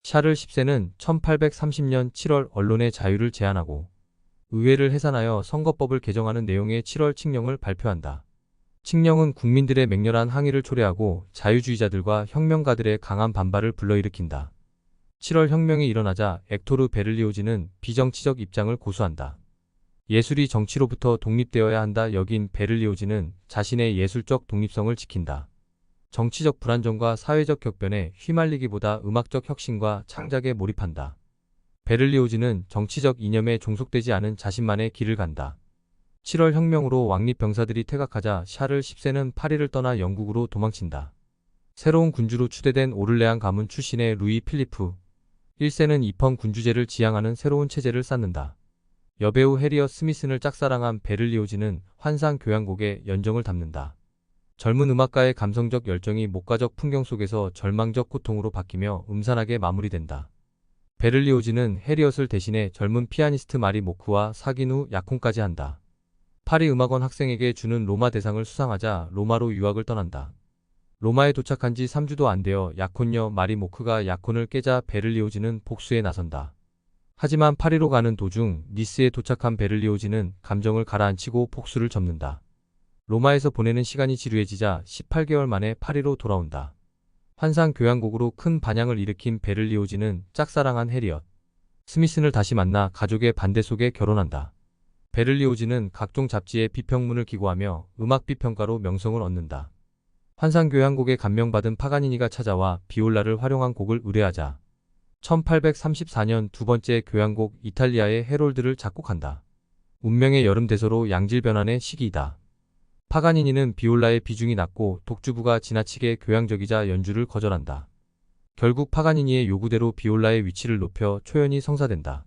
샤를 10세는 1830년 7월 언론의 자유를 제한하고 의회를 해산하여 선거법을 개정하는 내용의 7월 칙령을 발표한다. 칙령은 국민들의 맹렬한 항의를 초래하고 자유주의자들과 혁명가들의 강한 반발을 불러일으킨다. 7월 혁명이 일어나자 액토르 베를리오즈는 비정치적 입장을 고수한다. 예술이 정치로부터 독립되어야 한다 여긴 베를리오즈는 자신의 예술적 독립성을 지킨다. 정치적 불안정과 사회적 격변에 휘말리기보다 음악적 혁신과 창작에 몰입한다. 베를리오즈는 정치적 이념에 종속되지 않은 자신만의 길을 간다. 7월 혁명으로 왕립 병사들이 퇴각하자 샤를 10세는 파리를 떠나 영국으로 도망친다. 새로운 군주로 추대된 오를레앙 가문 출신의 루이 필리프 1세는 입헌 군주제를 지향하는 새로운 체제를 쌓는다. 여배우 해리엇 스미슨을 짝사랑한 베를리오즈는 환상 교향곡에 연정을 담는다. 젊은 음악가의 감성적 열정이 목가적 풍경 속에서 절망적 고통으로 바뀌며 음산하게 마무리된다. 베를리오즈는 해리엇을 대신해 젊은 피아니스트 마리 모크와 사귄 후 약혼까지 한다. 파리 음악원 학생에게 주는 로마 대상을 수상하자 로마로 유학을 떠난다. 로마에 도착한 지 3주도 안 되어 약혼녀 마리 모크가 약혼을 깨자 베를리오즈는 복수에 나선다. 하지만 파리로 가는 도중 니스에 도착한 베를리오즈는 감정을 가라앉히고 복수를 접는다. 로마에서 보내는 시간이 지루해지자 18개월 만에 파리로 돌아온다. 환상 교향곡으로 큰 반향을 일으킨 베를리오즈는 짝사랑한 해리엇 스미슨을 다시 만나 가족의 반대 속에 결혼한다. 베를리오즈는 각종 잡지에 비평문을 기고하며 음악 비평가로 명성을 얻는다. 환상 교향곡에 감명받은 파가니니가 찾아와 비올라를 활용한 곡을 의뢰하자 1834년 두 번째 교향곡 이탈리아의 해롤드를 작곡한다. 운명의 여름 대서로 양질변환의 시기이다. 파가니니는 비올라의 비중이 낮고 독주부가 지나치게 교양적이자 연주를 거절한다. 결국 파가니니의 요구대로 비올라의 위치를 높여 초연이 성사된다.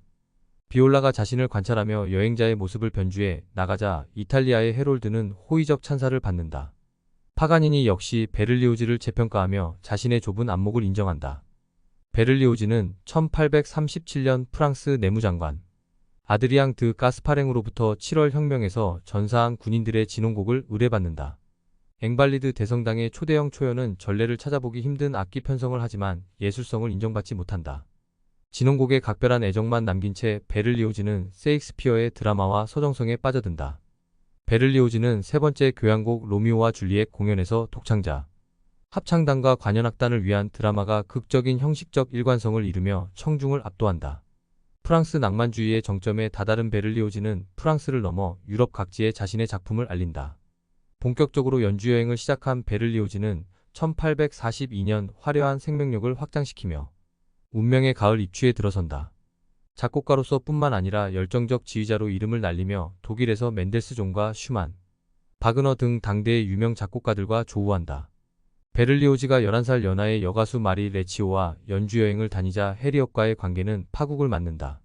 비올라가 자신을 관찰하며 여행자의 모습을 변주해 나가자 이탈리아의 해롤드는 호의적 찬사를 받는다. 파가니니 역시 베를리오즈를 재평가하며 자신의 좁은 안목을 인정한다. 베를리오즈는 1837년 프랑스 내무장관 아드리앙 드 가스파랭으로부터 7월 혁명에서 전사한 군인들의 진홍곡을 의뢰받는다. 앵발리드 대성당의 초대형 초연은 전례를 찾아보기 힘든 악기 편성을 하지만 예술성을 인정받지 못한다. 진홍곡에 각별한 애정만 남긴 채 베를리오즈는 세익스피어의 드라마와 서정성에 빠져든다. 베를리오즈는 세 번째 교향곡 로미오와 줄리엣 공연에서 독창자, 합창단과 관현악단을 위한 드라마가 극적인 형식적 일관성을 이루며 청중을 압도한다. 프랑스 낭만주의의 정점에 다다른 베를리오즈는 프랑스를 넘어 유럽 각지에 자신의 작품을 알린다. 본격적으로 연주여행을 시작한 베를리오즈는 1842년 화려한 생명력을 확장시키며 운명의 가을 입추에 들어선다. 작곡가로서 뿐만 아니라 열정적 지휘자로 이름을 날리며 독일에서 멘델스존과 슈만, 바그너 등 당대의 유명 작곡가들과 조우한다. 베를리오즈가 11살 연하의 여가수 마리 레치오와 연주여행을 다니자 해리엇과의 관계는 파국을 맞는다.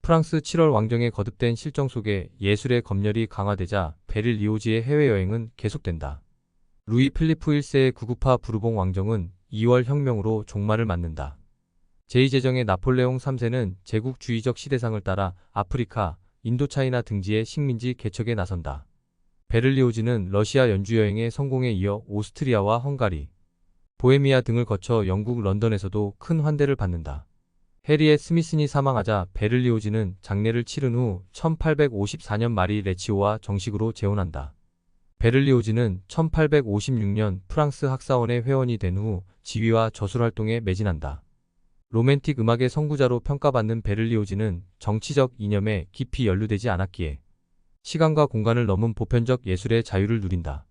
프랑스 7월 왕정의 거듭된 실정 속에 예술의 검열이 강화되자 베를리오즈의 해외여행은 계속된다. 루이 필리프 1세의 구구파 부르봉 왕정은 2월 혁명으로 종말을 맞는다. 제2제정의 나폴레옹 3세는 제국주의적 시대상을 따라 아프리카, 인도차이나 등지의 식민지 개척에 나선다. 베를리오즈는 러시아 연주여행의 성공에 이어 오스트리아와 헝가리, 보헤미아 등을 거쳐 영국 런던에서도 큰 환대를 받는다. 해리엣 스미슨이 사망하자 베를리오즈는 장례를 치른 후 1854년 마리 레치오와 정식으로 재혼한다. 베를리오즈는 1856년 프랑스 학사원의 회원이 된 후 지휘와 저술 활동에 매진한다. 로맨틱 음악의 선구자로 평가받는 베를리오즈는 정치적 이념에 깊이 연루되지 않았기에 시간과 공간을 넘은 보편적 예술의 자유를 누린다.